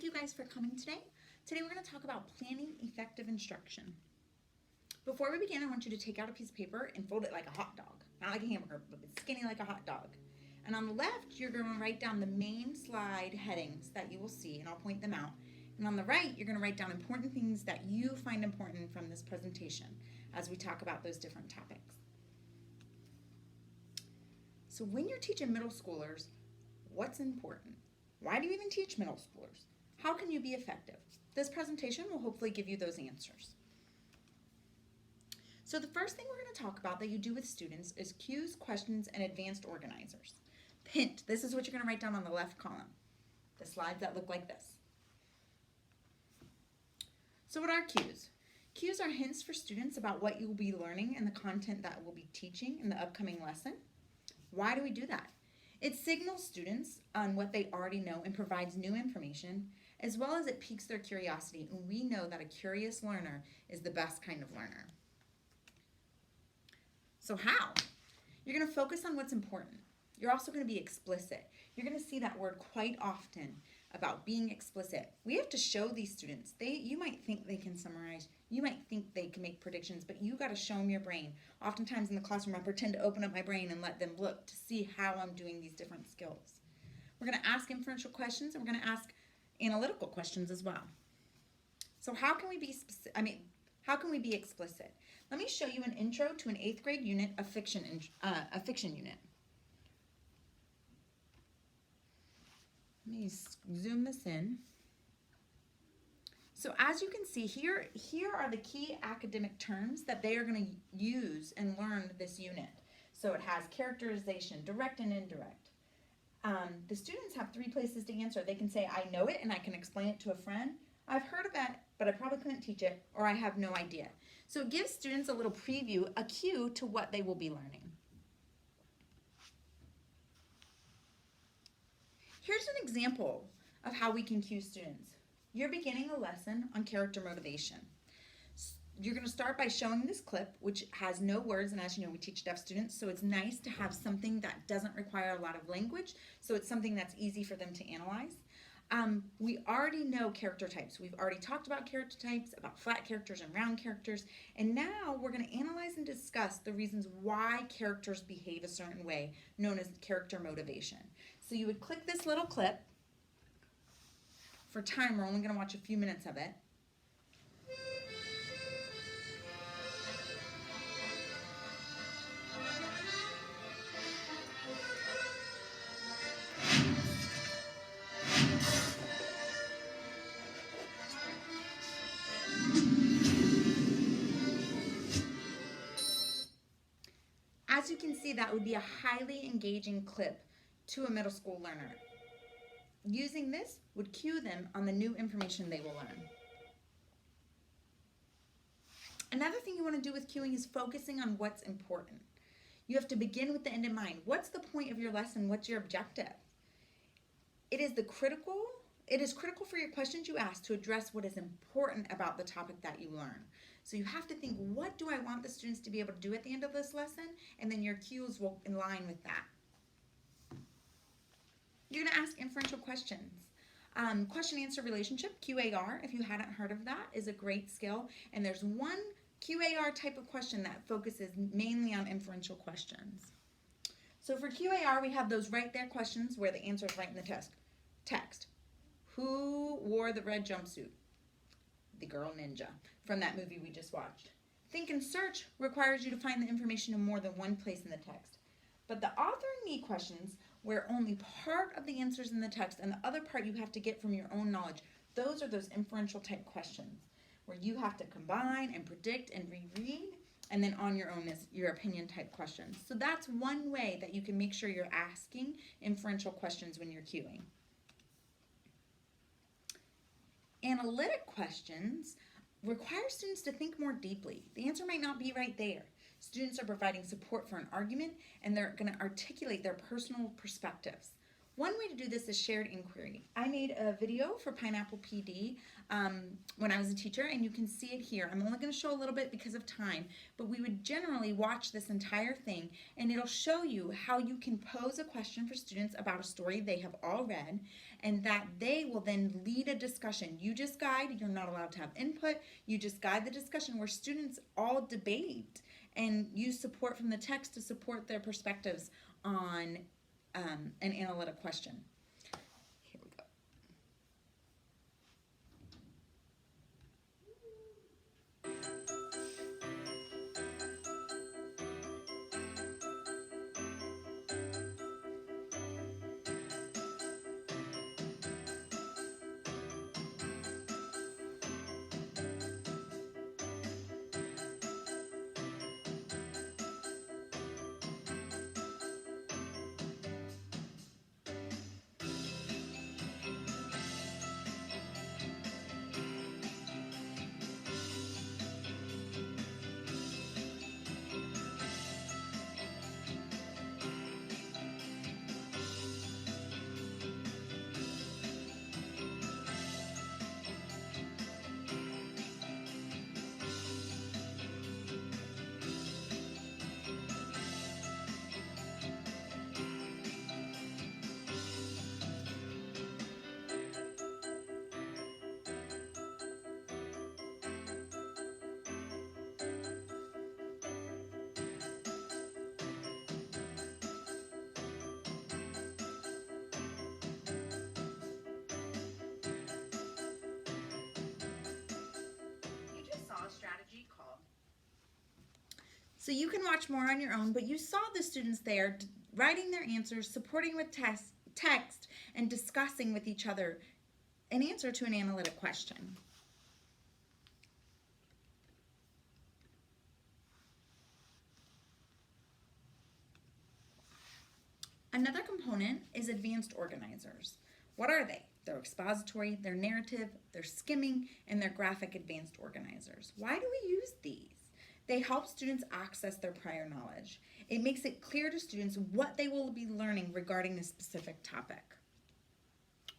thank you guys for coming today. Today we're going to talk about planning effective instruction. Before we begin, I want you to take out a piece of paper and fold it like a hot dog. Not like a hamburger, but skinny like a hot dog. And on the left, you're going to write down the main slide headings that you will see, and I'll point them out. And on the right, you're going to write down important things that you find important from this presentation as we talk about those different topics. So when you're teaching middle schoolers, what's important? Why do you even teach middle schoolers? How can you be effective? This presentation will hopefully give you those answers. So the first thing we're going to talk about that you do with students is cues, questions, and advanced organizers. Hint, this is what you're going to write down on the left column. The slides that look like this. So what are cues? Cues are hints for students about what you will be learning and the content that we'll be teaching in the upcoming lesson. Why do we do that? It signals students on what they already know and provides new information, as well as it piques their curiosity, and we know that a curious learner is the best kind of learner. So how? You're going to focus on what's important. You're also going to be explicit. You're going to see that word quite often about being explicit. We have to show these students. You might think they can summarize. You might think they can make predictions, but you got to show them your brain. Oftentimes in the classroom, I pretend to open up my brain and let them look to see how I'm doing these different skills. We're going to ask inferential questions, and we're going to ask analytical questions as well. So how can we be how can we be explicit? Let me show you an intro to an 8th grade unit of fiction unit. Let me zoom this in. So as you can see here are the key academic terms that they are going to use and learn this unit. So it has characterization, direct and indirect. The students have 3 places to answer. They can say, I know it and I can explain it to a friend. I've heard of it, but I probably couldn't teach it, or I have no idea. So it gives students a little preview, a cue to what they will be learning. Here's an example of how we can cue students. You're beginning a lesson on character motivation. You're going to start by showing this clip, which has no words, and as you know, we teach deaf students, so it's nice to have something that doesn't require a lot of language, so it's something that's easy for them to analyze. We already know character types. We've already talked about character types, about flat characters and round characters, and now we're going to analyze and discuss the reasons why characters behave a certain way, known as character motivation. So you would click this little clip. For time, we're only going to watch a few minutes of it. As you can see, that would be a highly engaging clip to a middle school learner. Using this would cue them on the new information they will learn. Another thing you want to do with cueing is focusing on what's important. You have to begin with the end in mind. What's the point of your lesson? What's your objective? It is critical for your questions you ask to address what is important about the topic that you learn. So you have to think, what do I want the students to be able to do at the end of this lesson? And then your cues will align with that. You're going to ask inferential questions. Question-answer relationship, QAR, if you hadn't heard of that, is a great skill. And there's one QAR type of question that focuses mainly on inferential questions. So for QAR, we have those right there questions where the answer is right in the text. Who wore the red jumpsuit? The girl ninja from that movie we just watched. Think and search requires you to find the information in more than one place in the text. But the author and me questions, where only part of the answers in the text and the other part you have to get from your own knowledge, those are those inferential type questions where you have to combine and predict and reread, and then on your own is your opinion type questions. So that's one way that you can make sure you're asking inferential questions when you're cueing. Analytic questions require students to think more deeply. The answer might not be right there. Students are providing support for an argument, and they're going to articulate their personal perspectives. One way to do this is shared inquiry. I made a video for Pineapple PD when I was a teacher, and you can see it here. I'm only going to show a little bit because of time, but we would generally watch this entire thing, and it'll show you how you can pose a question for students about a story they have all read, and that they will then lead a discussion. You just guide, you're not allowed to have input, you just guide the discussion where students all debate and use support from the text to support their perspectives on an analytic question. Here we go. Strategy called. So you can watch more on your own, but you saw the students there writing their answers, supporting with text, and discussing with each other an answer to an analytic question. Another component is advanced organizers. What are they? They're expository, they're narrative, they're skimming, and they're graphic advanced organizers. Why do we use these? They help students access their prior knowledge. It makes it clear to students what they will be learning regarding a specific topic.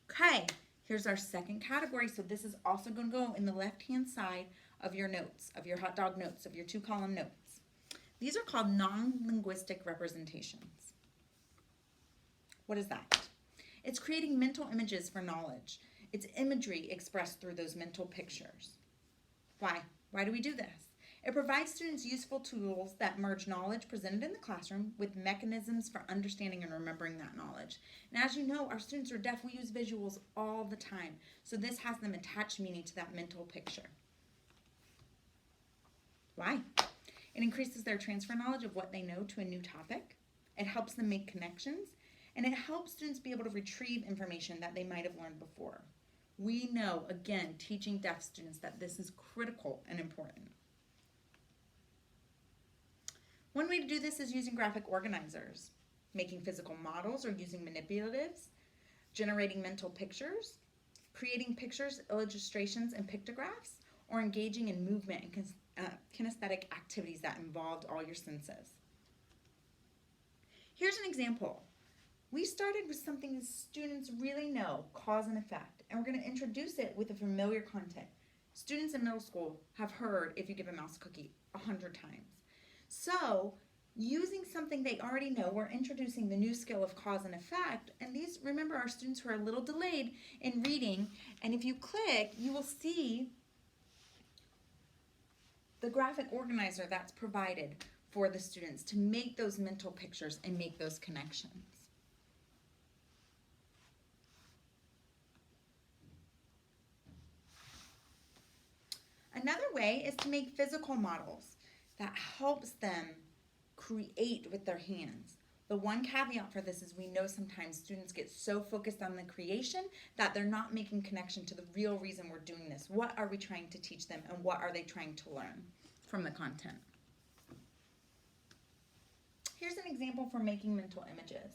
Okay, here's our second category. So this is also going to go in the left-hand side of your notes, of your hot dog notes, of your 2-column notes. These are called non-linguistic representations. What is that? It's creating mental images for knowledge. It's imagery expressed through those mental pictures. Why? Why do we do this? It provides students useful tools that merge knowledge presented in the classroom with mechanisms for understanding and remembering that knowledge. And as you know, our students are deaf. We use visuals all the time. So this has them attach meaning to that mental picture. Why? It increases their transfer knowledge of what they know to a new topic. It helps them make connections. And it helps students be able to retrieve information that they might have learned before. We know, again, teaching deaf students that this is critical and important. One way to do this is using graphic organizers, making physical models or using manipulatives, generating mental pictures, creating pictures, illustrations, and pictographs, or engaging in movement and kinesthetic activities that involved all your senses. Here's an example. We started with something that students really know, cause and effect, and we're going to introduce it with a familiar content. Students in middle school have heard if you give a mouse a cookie 100 times. So, using something they already know, we're introducing the new skill of cause and effect, and these, remember, are students who are a little delayed in reading, and if you click, you will see the graphic organizer that's provided for the students to make those mental pictures and make those connections. Another way is to make physical models that helps them create with their hands. The one caveat for this is we know sometimes students get so focused on the creation that they're not making connection to the real reason we're doing this. What are we trying to teach them and what are they trying to learn from the content? Here's an example for making mental images.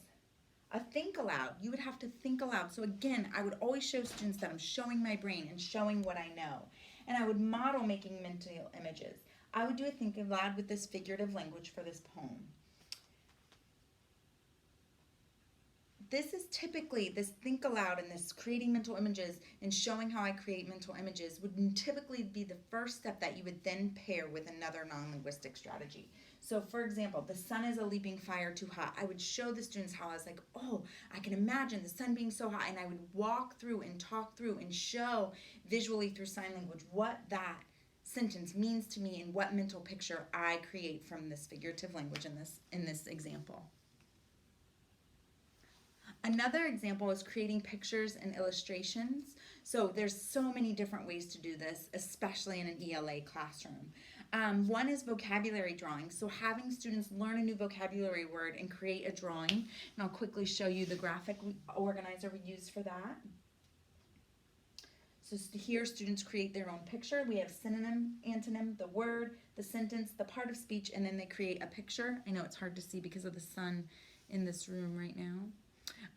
A think aloud, you would have to think aloud. So again, I would always show students that I'm showing my brain and showing what I know. And I would model making mental images. I would do a think aloud with this figurative language for this poem. this is typically, this think aloud and this creating mental images and showing how I create mental images would typically be the first step that you would then pair with another non-linguistic strategy. So for example, the sun is a leaping fire too hot. I would show the students how I was like, oh, I can imagine the sun being so hot, and I would walk through and talk through and show visually through sign language what that sentence means to me and what mental picture I create from this figurative language in this example. Another example is creating pictures and illustrations. So there's so many different ways to do this, especially in an ELA classroom. One is vocabulary drawing. So having students learn a new vocabulary word and create a drawing. And I'll quickly show you the graphic organizer we use for that. So here students create their own picture. We have synonym, antonym, the word, the sentence, the part of speech, and then they create a picture. I know it's hard to see because of the sun in this room right now.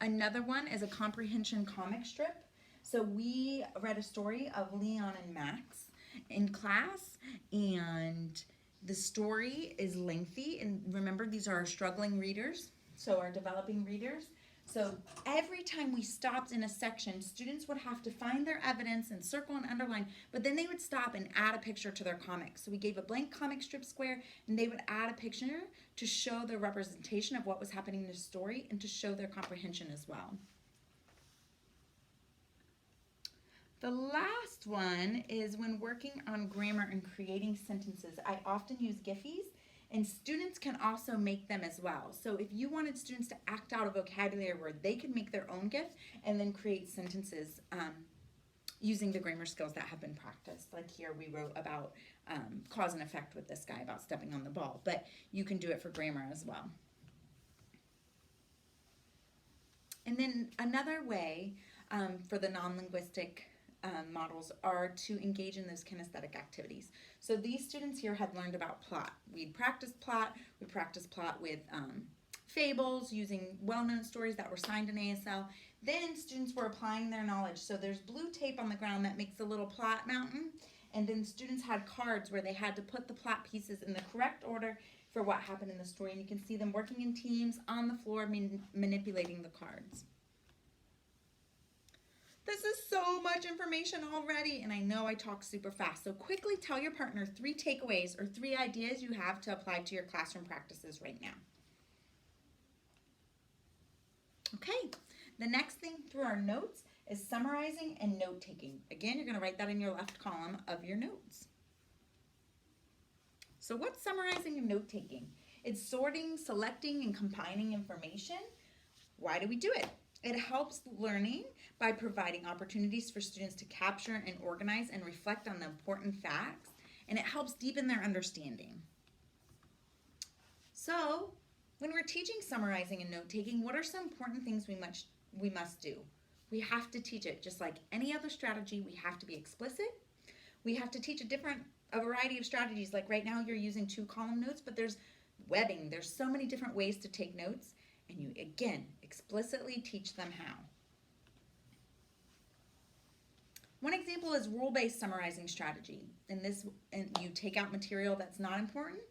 Another one is a comprehension comic strip. So we read a story of Leon and Max in class, and the story is lengthy. And remember, these are our struggling readers, so our developing readers. So every time we stopped in a section, students would have to find their evidence and circle and underline, but then they would stop and add a picture to their comic. So we gave a blank comic strip square, and they would add a picture to show their representation of what was happening in the story and to show their comprehension as well. The last one is when working on grammar and creating sentences. I often use Giphies, and students can also make them as well. So if you wanted students to act out a vocabulary word, they could make their own GIF and then create sentences using the grammar skills that have been practiced. Like here we wrote about cause and effect with this guy about stepping on the ball, but you can do it for grammar as well. And then another way for the non-linguistic models are to engage in those kinesthetic activities. So these students here had learned about plot. We'd practiced plot. We practiced plot with fables using well-known stories that were signed in ASL. Then students were applying their knowledge. So there's blue tape on the ground that makes a little plot mountain. And then students had cards where they had to put the plot pieces in the correct order for what happened in the story. And you can see them working in teams on the floor manipulating the cards. This is so much information already, and I know I talk super fast. So quickly tell your partner 3 takeaways or 3 ideas you have to apply to your classroom practices right now. Okay, the next thing through our notes is summarizing and note-taking. Again, you're going to write that in your left column of your notes. So what's summarizing and note-taking? It's sorting, selecting, and combining information. Why do we do it? It helps learning by providing opportunities for students to capture and organize and reflect on the important facts, and it helps deepen their understanding. So, when we're teaching summarizing and note-taking, what are some important things we must do? We have to teach it just like any other strategy. We have to be explicit. We have to teach a variety of strategies. Like right now you're using 2-column notes, but there's webbing. There's so many different ways to take notes, and you, again, explicitly teach them how. One example is rule-based summarizing strategy. And you take out material that's not important,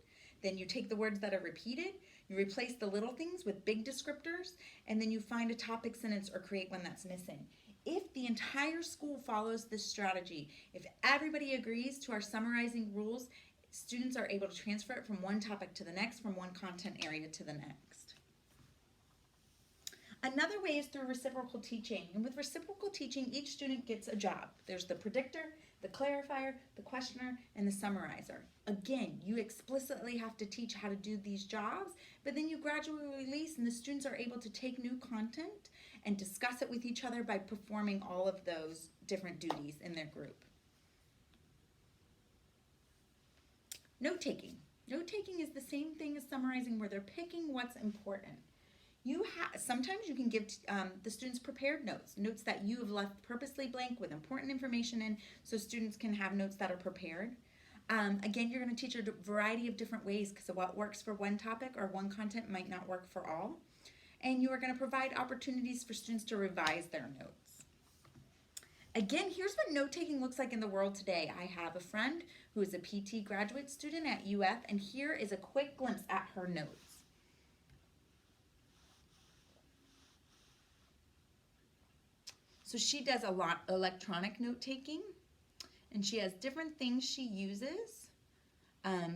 then you take the words that are repeated, you replace the little things with big descriptors, and then you find a topic sentence or create one that's missing. If the entire school follows this strategy, if everybody agrees to our summarizing rules, students are able to transfer it from one topic to the next, from one content area to the next. Another way is through reciprocal teaching. And with reciprocal teaching, each student gets a job. There's the predictor, the clarifier, the questioner, and the summarizer. Again, you explicitly have to teach how to do these jobs, but then you gradually release and the students are able to take new content and discuss it with each other by performing all of those different duties in their group. Note-taking. Note-taking is the same thing as summarizing, where they're picking what's important. Sometimes you can give the students prepared notes that you have left purposely blank with important information in, so students can have notes that are prepared. Again, you're going to teach a variety of different ways, because what works for one topic or one content might not work for all. And you are going to provide opportunities for students to revise their notes. Again, here's what note-taking looks like in the world today. I have a friend who is a PT graduate student at UF, and here is a quick glimpse at her notes. So she does a lot of electronic note taking, and she has different things she uses.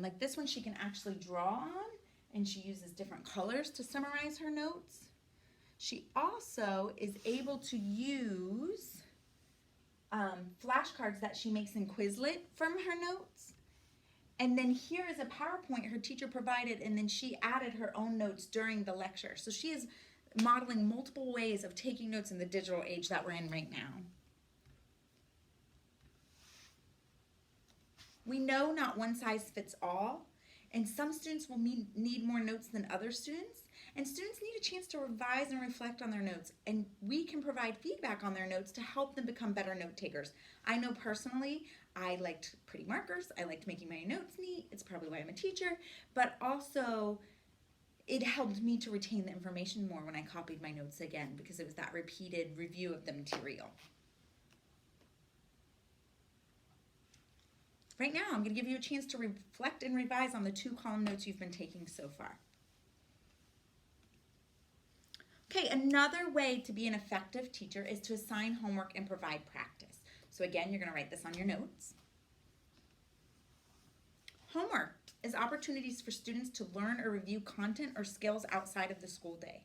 Like this one she can actually draw on, and she uses different colors to summarize her notes. She also is able to use flashcards that she makes in Quizlet from her notes. And then here is a PowerPoint her teacher provided, and then she added her own notes during the lecture. So she is modeling multiple ways of taking notes in the digital age that we're in right now. We know not one size fits all, and some students will need more notes than other students, and students need a chance to revise and reflect on their notes, and we can provide feedback on their notes to help them become better note takers. I know personally, I liked pretty markers, I liked making my notes neat, it's probably why I'm a teacher, but also it helped me to retain the information more when I copied my notes again, because it was that repeated review of the material. Right now, I'm going to give you a chance to reflect and revise on the 2-column notes you've been taking so far. Okay, another way to be an effective teacher is to assign homework and provide practice. So again, you're going to write this on your notes. Homework is opportunities for students to learn or review content or skills outside of the school day.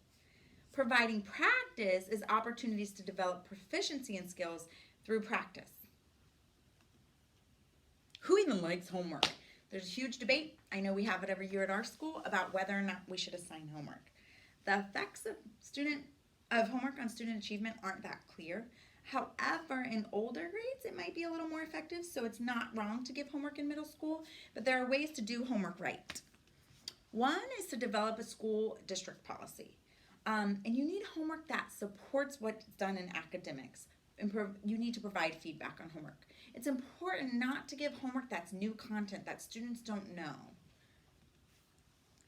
Providing practice is opportunities to develop proficiency in skills through practice. Who even likes homework? There's a huge debate. I know we have it every year at our school about whether or not we should assign homework. The effects of homework on student achievement aren't that clear. However, in older grades, it might be a little more effective, so it's not wrong to give homework in middle school, but there are ways to do homework right. One is to develop a school district policy. And you need homework that supports what's done in academics. You need to provide feedback on homework. It's important not to give homework that's new content that students don't know.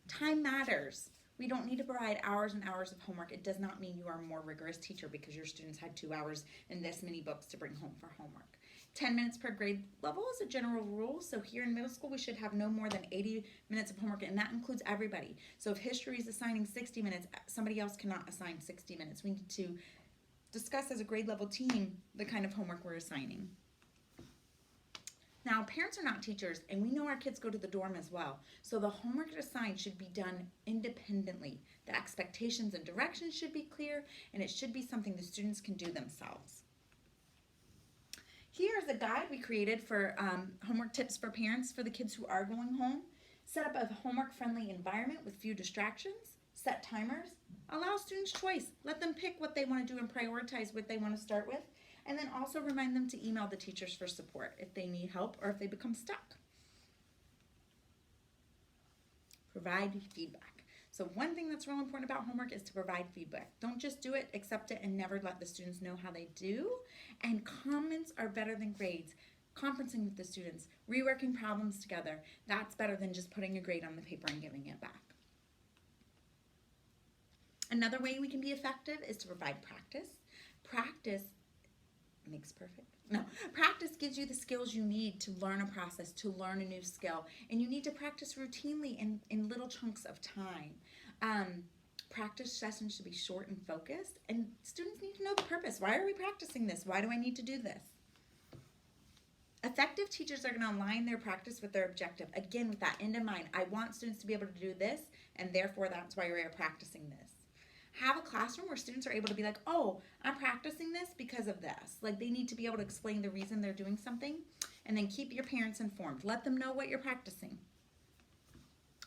Time matters. We don't need to provide hours and hours of homework. It does not mean you are a more rigorous teacher because your students had 2 hours and this many books to bring home for homework. 10 minutes per grade level is a general rule. So here in middle school, we should have no more than 80 minutes of homework, and that includes everybody. So if history is assigning 60 minutes, somebody else cannot assign 60 minutes. We need to discuss as a grade level team the kind of homework we're assigning. Now, parents are not teachers, and we know our kids go to the dorm as well. So the homework assigned should be done independently. The expectations and directions should be clear, and it should be something the students can do themselves. Here's a guide we created for homework tips for parents for the kids who are going home. Set up a homework-friendly environment with few distractions. Set timers. Allow students choice. Let them pick what they want to do and prioritize what they want to start with. And then also remind them to email the teachers for support if they need help or if they become stuck. Provide feedback. So one thing that's real important about homework is to provide feedback. Don't just do it, accept it, and never let the students know how they do. And comments are better than grades. Conferencing with the students, reworking problems together, that's better than just putting a grade on the paper and giving it back. Another way we can be effective is to provide practice. Practice makes perfect. No, practice gives you the skills you need to learn a process, to learn a new skill, and you need to practice routinely in little chunks of time. Practice sessions should be short and focused, and students need to know the purpose. Why are we practicing this? Why do I need to do this? Effective teachers are going to align their practice with their objective. Again, with that end in mind, I want students to be able to do this, and therefore that's why we're practicing this. Have a classroom where students are able to be like, oh, I'm practicing this because of this. Like they need to be able to explain the reason they're doing something, and then keep your parents informed. Let them know what you're practicing.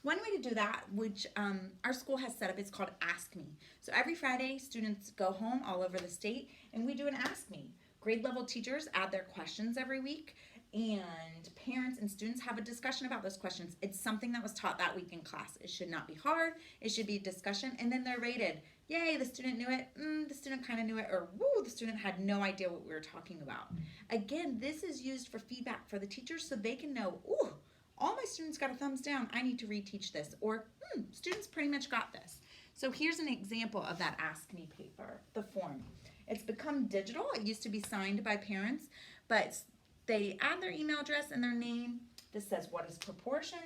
One way to do that, which our school has set up, is called Ask Me. So every Friday, students go home all over the state, and we do an Ask Me. Grade level teachers add their questions every week, and parents and students have a discussion about those questions. It's something that was taught that week in class. It should not be hard. It should be a discussion, and then they're rated. Yay, the student knew it. The student kind of knew it, or woo, the student had no idea what we were talking about. Again, this is used for feedback for the teachers so they can know, ooh, all my students got a thumbs down. I need to reteach this, or students pretty much got this. So here's an example of that Ask Me paper, the form. It's become digital. It used to be signed by parents, but they add their email address and their name. This says, what is proportion?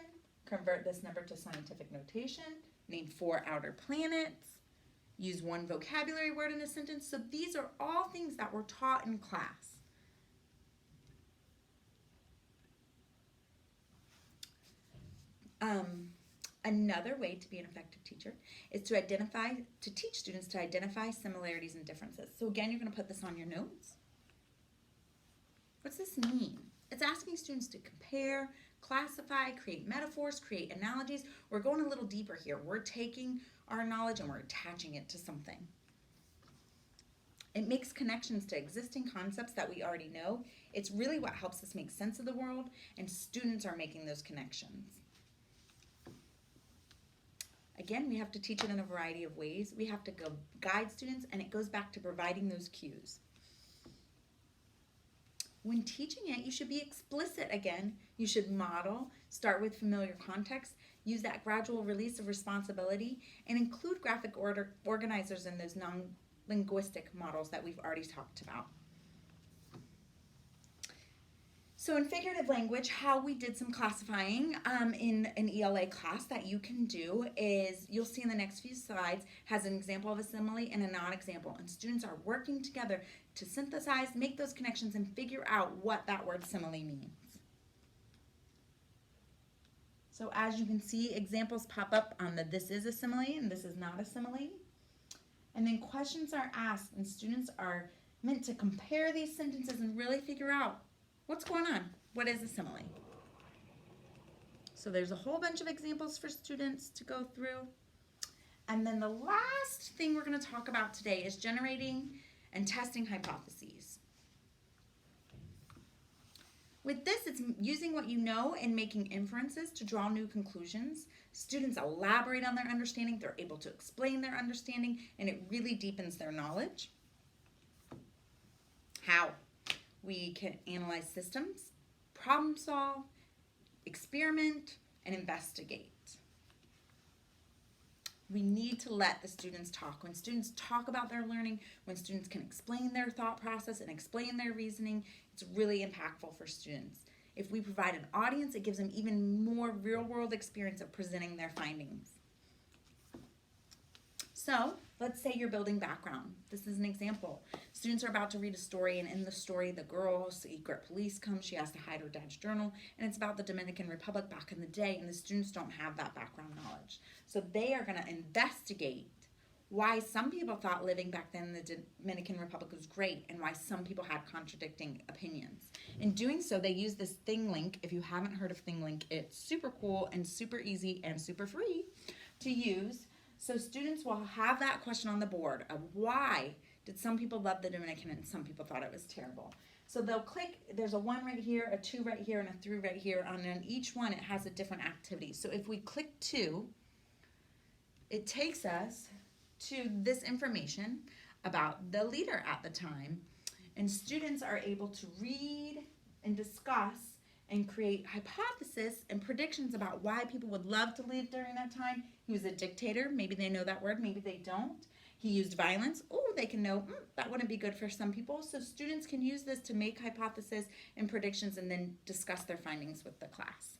Convert this number to scientific notation. Name 4 outer planets. use one vocabulary word in a sentence. So these are all things that were taught in class. Another way to be an effective teacher is to teach students to identify similarities and differences. So again, you're going to put this on your notes. What's this mean? It's asking students to compare, classify, create metaphors, create analogies. We're going a little deeper here. We're taking our knowledge and we're attaching it to something. It makes connections to existing concepts that we already know. It's really what helps us make sense of the world, and students are making those connections. Again, we have to teach it in a variety of ways. We have to guide students, and it goes back to providing those cues. When teaching it, you should be explicit again. You should model, start with familiar context, use that gradual release of responsibility, and include graphic organizers in those non-linguistic models that we've already talked about. So in figurative language, how we did some classifying in an ELA class that you can do is, you'll see in the next few slides, has an example of a simile and a non-example. And students are working together to synthesize, make those connections, and figure out what that word simile means. So as you can see, examples pop up on the this is a simile and this is not a simile. And then questions are asked, and students are meant to compare these sentences and really figure out what's going on. What is a simile? So there's a whole bunch of examples for students to go through. And then the last thing we're going to talk about today is generating and testing hypotheses. With this, it's using what you know and making inferences to draw new conclusions. Students elaborate on their understanding, they're able to explain their understanding, and it really deepens their knowledge. How? We can analyze systems, problem solve, experiment, and investigate. We need to let the students talk. When students talk about their learning, when students can explain their thought process and explain their reasoning, it's really impactful for students. If we provide an audience, it gives them even more real-world experience of presenting their findings. So, let's say you're building background. This is an example. Students are about to read a story, and in the story, the girl, secret police comes, she has to hide her dad's journal, and it's about the Dominican Republic back in the day, and the students don't have that background knowledge. So they are going to investigate why some people thought living back then in the Dominican Republic was great, and why some people had contradicting opinions. In doing so, they use this ThingLink. If you haven't heard of ThingLink, it's super cool and super easy and super free to use. So students will have that question on the board of why did some people love the Dominican and some people thought it was terrible. So they'll click, there's a 1 right here, a 2 right here, and a 3 right here, and on each one it has a different activity. So if we click 2, it takes us to this information about the leader at the time, and students are able to read and discuss and create hypotheses and predictions about why people would love to live during that time. He was a dictator. Maybe they know that word, maybe they don't. He used violence. Oh, they can know that wouldn't be good for some people. So students can use this to make hypotheses and predictions and then discuss their findings with the class.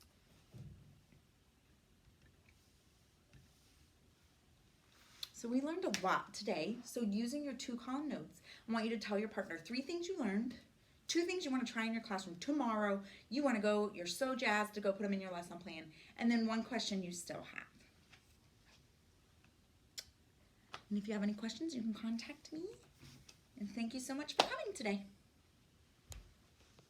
So we learned a lot today. So using your 2-column notes, I want you to tell your partner 3 things you learned, 2 things you want to try in your classroom tomorrow. You want to go, you're so jazzed to go put them in your lesson plan. And then 1 question you still have. And if you have any questions, you can contact me. And thank you so much for coming today.